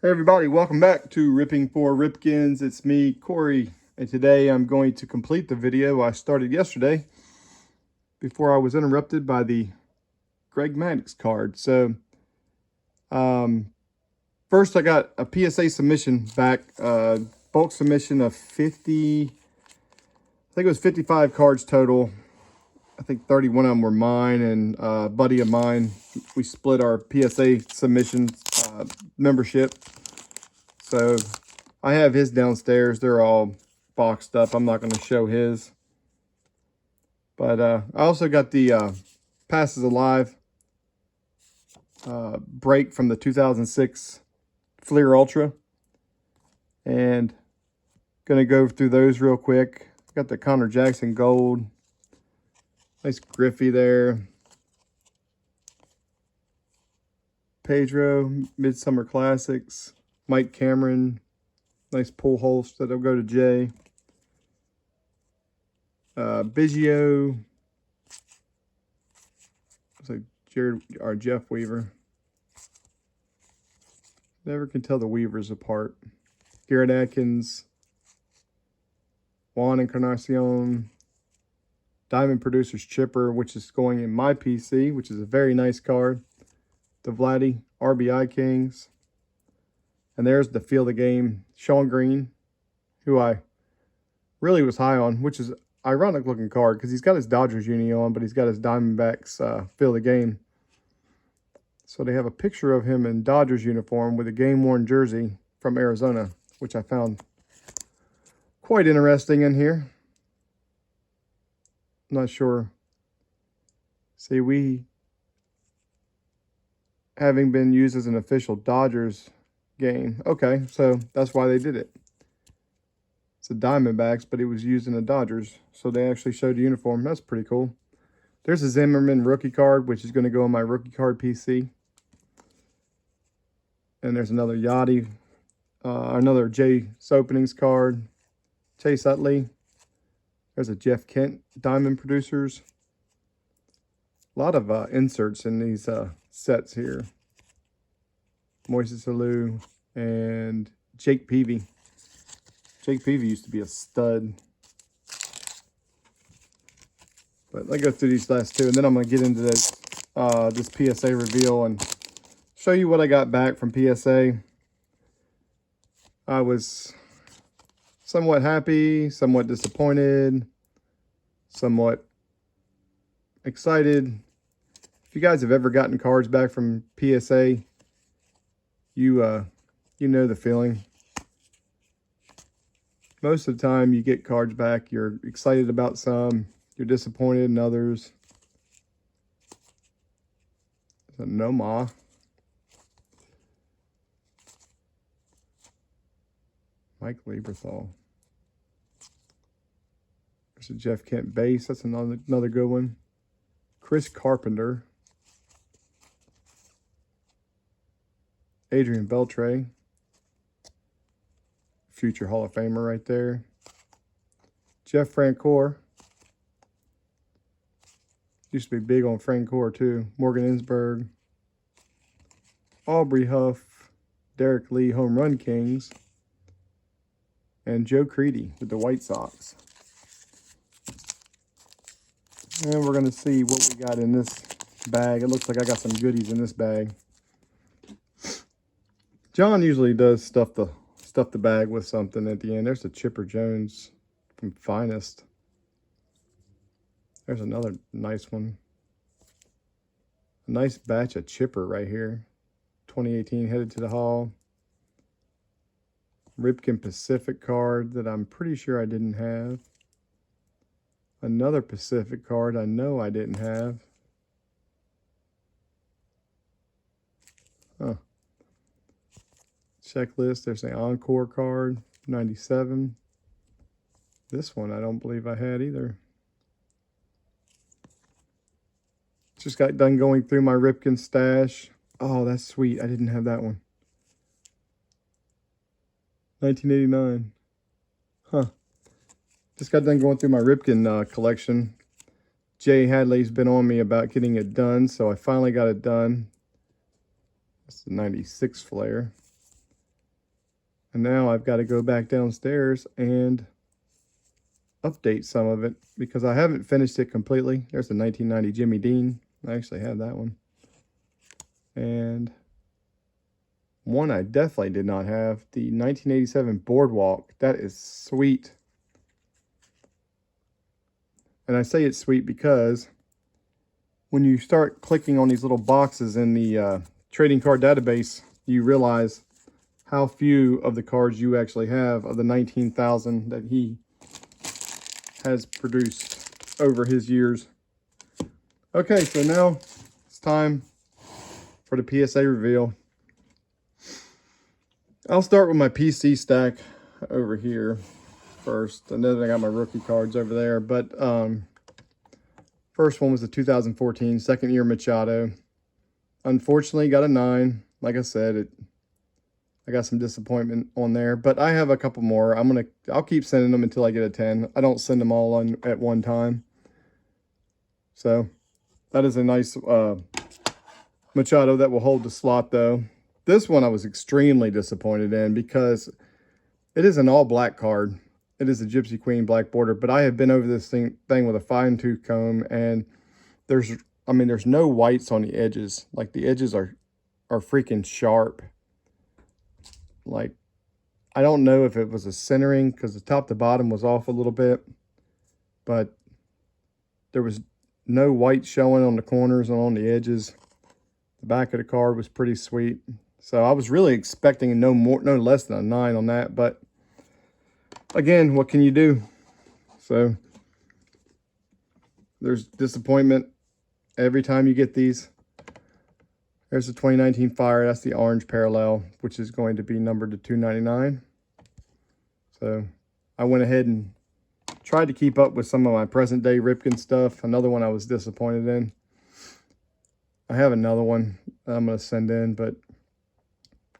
Hey everybody, welcome back to Ripping for Ripkens. It's me, Corey, and today I'm going to complete the video I started yesterday before I was interrupted by the Greg Maddux card. So, first I got a PSA submission back, bulk submission of 50, I think it was 55 cards total. I think 31 of them were mine and a buddy of mine. We split our PSA submission membership. So I have his downstairs. They're all boxed up. I'm not going to show his. But I also got the Passes Alive break from the 2006 Fleer Ultra. And going to go through those real quick. Got the Connor Jackson Gold. Nice Griffey there. Pedro, Midsummer Classics. Mike Cameron. Nice pull holst that'll go to Jay. Biggio. Looks like Jared or Jeff Weaver. Never can tell the Weavers apart. Garrett Atkins. Juan Encarnacion. Diamond Producers Chipper, which is going in my PC, which is a very nice card. The Vladdy RBI Kings. And there's the Field of Game Sean Green, who I really was high on, which is an ironic looking card because he's got his Dodgers uni on, but he's got his Diamondbacks Field of Game. So they have a picture of him in Dodgers uniform with a game-worn jersey from Arizona, which I found quite interesting in here. Not sure. See, we, having been used as an official Dodgers game. Okay, so that's why they did it. It's the Diamondbacks, but it was used in the Dodgers. So they actually showed the uniform. That's pretty cool. There's a Zimmerman rookie card, which is going to go on my rookie card PC. And there's another Yachty, another Jay Sopenings card. Chase Utley. There's a Jeff Kent Diamond Producers. A lot of inserts in these sets here. Moises Alou and Jake Peavy. Jake Peavy used to be a stud. But let's go through these last two, and then I'm going to get into this, this PSA reveal and show you what I got back from PSA. I was somewhat happy, somewhat disappointed, somewhat excited. If you guys have ever gotten cards back from PSA, you know the feeling. Most of the time you get cards back, you're excited about some, you're disappointed in others. There's a Noma. Mike Lieberthal. There's a Jeff Kent base. That's another good one. Chris Carpenter. Adrian Beltre. Future Hall of Famer right there. Jeff Francoeur. Used to be big on Francoeur too. Morgan Ensberg. Aubrey Huff. Derek Lee Home Run Kings. And Joe Creedy with the White Sox. And we're going to see what we got in this bag. It looks like I got some goodies in this bag. John usually does stuff the bag with something at the end. There's the Chipper Jones from Finest. There's another nice one. A nice batch of Chipper right here. 2018 headed to the Hall. Ripken Pacific card that I'm pretty sure I didn't have. Another Pacific card I know I didn't have. Huh. Checklist. There's an Encore card. 97. This one I don't believe I had either. Just got done going through my Ripken stash. Oh, that's sweet. I didn't have that one. 1989. Huh. Just got done going through my Ripken collection. Jay Hadley's been on me about getting it done, so I finally got it done. That's the 96 flare. And now I've got to go back downstairs and update some of it because I haven't finished it completely. There's the 1990 Jimmy Dean. I actually have that one. And one I definitely did not have, the 1987 Boardwalk. That is sweet. And I say it's sweet because when you start clicking on these little boxes in the trading card database, you realize how few of the cards you actually have of the 19,000 that he has produced over his years. Okay, so now it's time for the PSA reveal. I'll start with my PC stack over here first, and then I got my rookie cards over there. But first one was the 2014 second year Machado. Unfortunately, got a 9. Like I said, I got some disappointment on there, but I have a couple more. I'll keep sending them until I get a 10. I don't send them all on at one time. So that is a nice Machado that will hold the slot though. This one I was extremely disappointed in because it is an all black card. It is a Gypsy Queen black border, but I have been over this thing with a fine tooth comb, and there's no whites on the edges. Like the edges are freaking sharp. Like, I don't know if it was a centering because the top to bottom was off a little bit, but there was no white showing on the corners and on the edges. The back of the card was pretty sweet. So I was really expecting no less than a 9 on that, but again, what can you do? So there's disappointment every time you get these. There's the 2019 Fire. That's the orange parallel, which is going to be numbered to 299. So I went ahead and tried to keep up with some of my present day Ripken stuff. Another one I was disappointed in. I have another one I'm going to send in, but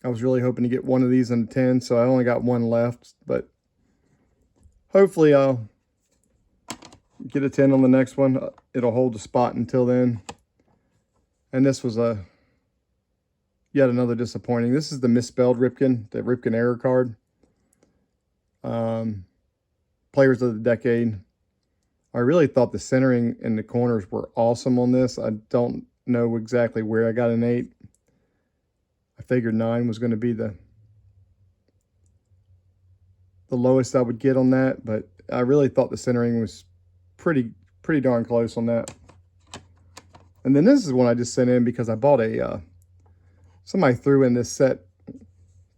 I was really hoping to get one of these in the 10, so I only got one left. But hopefully I'll get a 10 on the next one. It'll hold the spot until then. And this was yet another disappointing. This is the misspelled Ripken, the Ripken error card. Players of the Decade. I really thought the centering and the corners were awesome on this. I don't know exactly where I got an 8. I figured 9 was going to be the lowest I would get on that, but I really thought the centering was pretty darn close on that. And then this is one I just sent in because I bought somebody threw in this set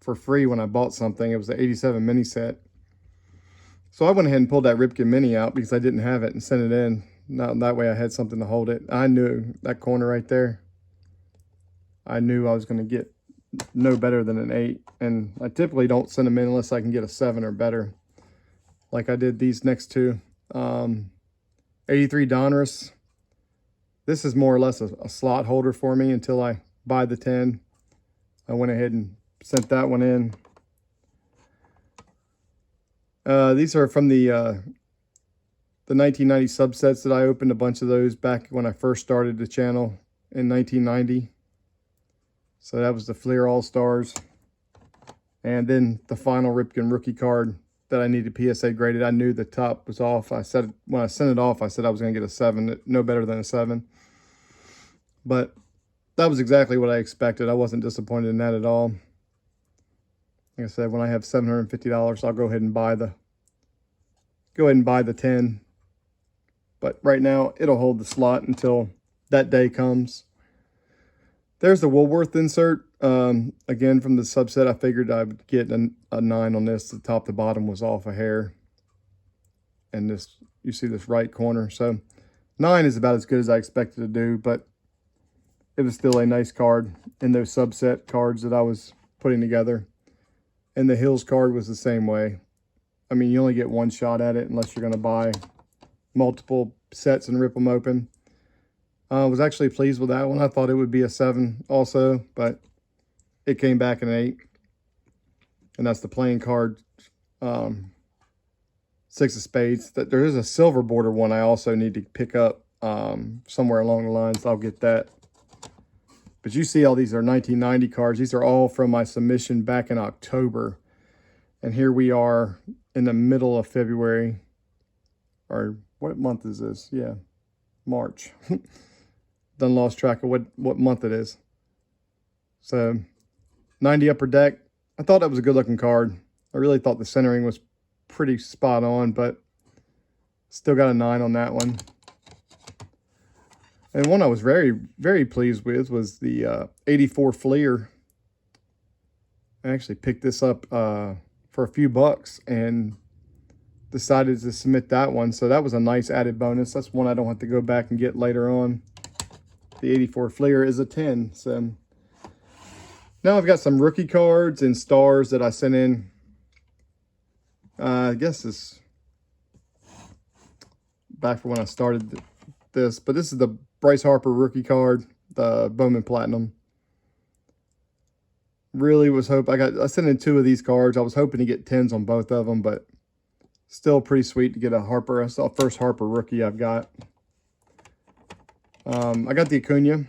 for free when I bought something. It was the 87 mini set. So I went ahead and pulled that Ripken mini out because I didn't have it and sent it in. That way I had something to hold it. I knew that corner right there. I knew I was going to get no better than an 8. And I typically don't send them in unless I can get a 7 or better. Like I did these next two. 83 Donruss. This is more or less a slot holder for me until I buy the 10. I went ahead and sent that one in. These are from the 1990 subsets that I opened a bunch of those back when I first started the channel in 1990. So that was the Fleer All-Stars. And then the final Ripken rookie card that I needed PSA graded. I knew the top was off. I said, when I sent it off, I said I was going to get a 7, no better than a 7. But that was exactly what I expected. I wasn't disappointed in that at all. Like I said, when I have $750, I'll go ahead and buy the 10. But right now, it'll hold the slot until that day comes. There's the Woolworth insert. Again, from the subset, I figured I would get a 9 on this. The top to bottom was off a hair. And this, you see this right corner. So 9 is about as good as I expected to do, but it was still a nice card in those subset cards that I was putting together. And the Hills card was the same way. I mean, you only get one shot at it unless you're going to buy multiple sets and rip them open. I was actually pleased with that one. I thought it would be a 7 also, but it came back an 8. And that's the playing card, 6 of Spades. There is a silver border one I also need to pick up somewhere along the lines. I'll get that. But you see all these are 1990 cards. These are all from my submission back in October. And here we are in the middle of February. Or what month is this? Yeah, March. Done lost track of what month it is. So 90 upper deck. I thought that was a good looking card. I really thought the centering was pretty spot on, but still got a 9 on that one. And one I was very, very pleased with was the 84 Fleer. I actually picked this up for a few bucks and decided to submit that one. So that was a nice added bonus. That's one I don't have to go back and get later on. The 84 Fleer is a 10. So now I've got some rookie cards and stars that I sent in. I guess this back for when I started this, but this is the Bryce Harper rookie card, the Bowman Platinum. Really was I sent in 2 of these cards. I was hoping to get 10s on both of them, but still pretty sweet to get a Harper. That's the first Harper rookie I've got. I got the Acuna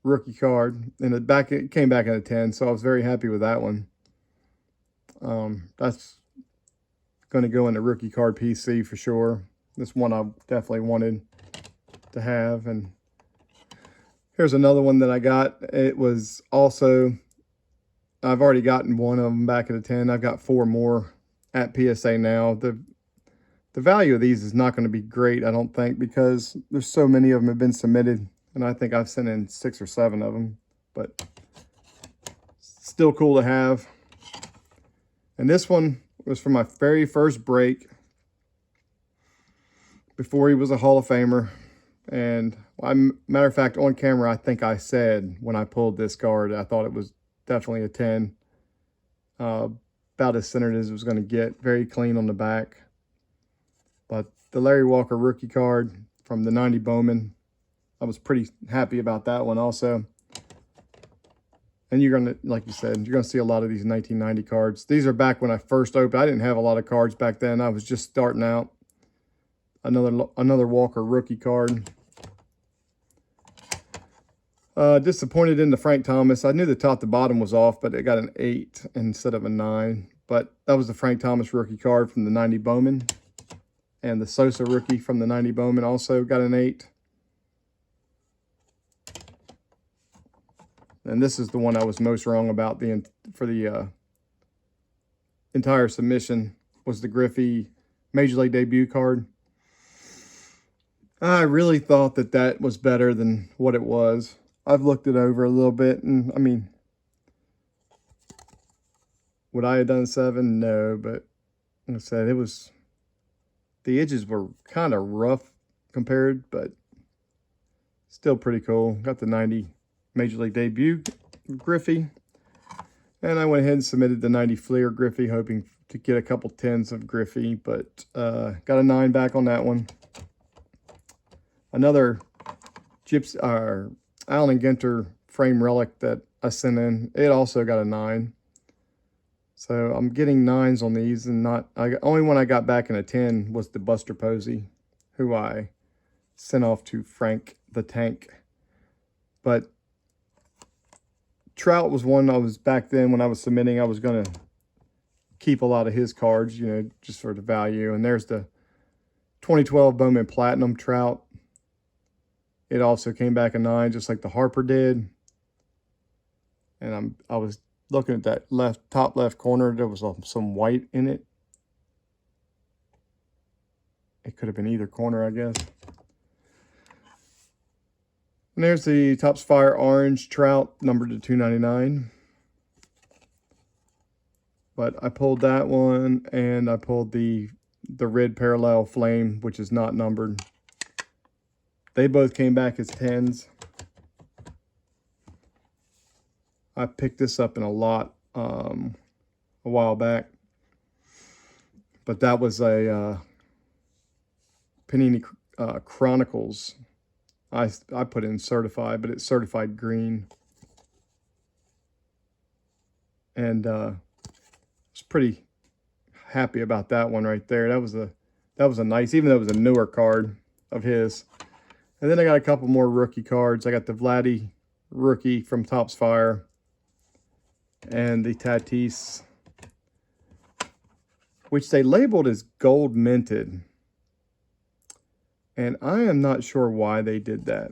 rookie card, and it came back in a 10, so I was very happy with that one. That's going to go in the rookie card PC for sure. This one I definitely wanted to have. And here's another one that I got. It was also, I've already gotten one of them back at a 10. I've got 4 more at PSA now. The value of these is not going to be great, I don't think, because there's so many of them have been submitted, and I think I've sent in 6 or 7 of them, but still cool to have. And this one was from my very first break before he was a Hall of Famer. And matter of fact, on camera, I think I said when I pulled this card, I thought it was definitely a 10. About as centered as it was going to get. Very clean on the back. But the Larry Walker rookie card from the 90 Bowman, I was pretty happy about that one also. And you're going to, like you said, you're going to see a lot of these 1990 cards. These are back when I first opened. I didn't have a lot of cards back then. I was just starting out. Another Walker rookie card. Disappointed in the Frank Thomas. I knew the top to bottom was off, but it got an 8 instead of a 9. But that was the Frank Thomas rookie card from the 90 Bowman. And the Sosa rookie from the 90 Bowman also got an 8. And this is the one I was most wrong about for the entire submission, was the Griffey Major League debut card. I really thought that was better than what it was. I've looked it over a little bit, and I mean, would I have done 7? No, but like I said, the edges were kind of rough compared, but still pretty cool. Got the 90 Major League debut Griffey, and I went ahead and submitted the 90 Fleer Griffey, hoping to get a couple 10s of Griffey, but got a 9 back on that one. Another Allen and Ginter frame relic that I sent in, it also got a 9. So I'm getting 9s on these, and only one I got back in a 10 was the Buster Posey, who I sent off to Frank the Tank. But Trout was one I was back then when I was submitting. I was going to keep a lot of his cards, you know, just for the value. And there's the 2012 Bowman Platinum Trout. It also came back a 9, just like the Harper did. And I was looking at that top left corner. There was some white in it. It could have been either corner, I guess. And there's the Topps Fire Orange Trout, numbered to 299. But I pulled that one, and I pulled the Red Parallel Flame, which is not numbered. They both came back as 10s. I picked this up in a lot a while back. But that was a Panini Chronicles. I put in certified, but it's certified green. And I was pretty happy about that one right there. That was a nice, even though it was a newer card of his. And then I got a couple more rookie cards. I got the Vladdy rookie from Topps Fire, and the Tatis which they labeled as gold minted. And I am not sure why they did that.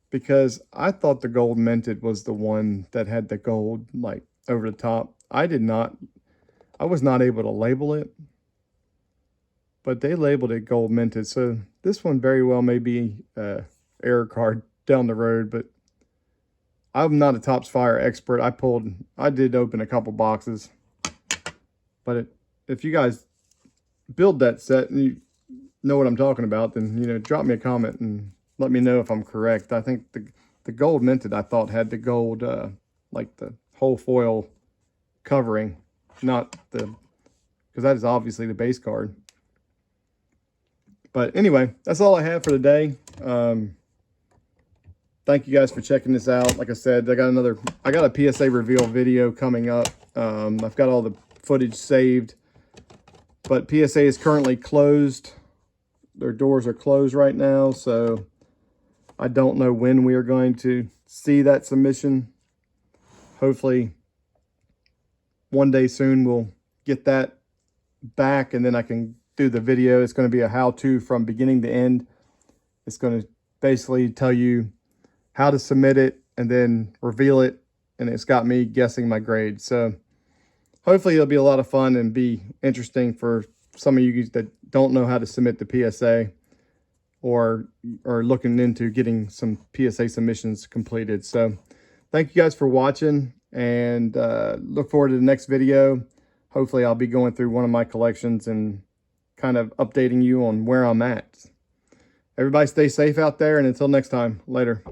Because I thought the gold minted was the one that had the gold like over the top. I was not able to label it, but they labeled it gold minted. So this one very well may be an error card down the road, but I'm not a Topps Fire expert. I did open a couple boxes, but if you guys build that set and you know what I'm talking about, then drop me a comment and let me know if I'm correct. I think the gold minted I thought had the gold like the whole foil covering, not because that is obviously the base card. But anyway, that's all I have for today. Thank you guys for checking this out. Like I said, I got a PSA reveal video coming up. I've got all the footage saved, but PSA is currently closed. Their doors are closed right now, so I don't know when we are going to see that submission. Hopefully one day soon we'll get that back, and then I can do the video. It's going to be a how-to from beginning to end. It's going to basically tell you how to submit it and then reveal it, and it's got me guessing my grade. So hopefully it'll be a lot of fun and be interesting for some of you that don't know how to submit the PSA or are looking into getting some PSA submissions completed. So thank you guys for watching, and look forward to the next video. Hopefully I'll be going through one of my collections and kind of updating you on where I'm at. Everybody stay safe out there, and until next time, later.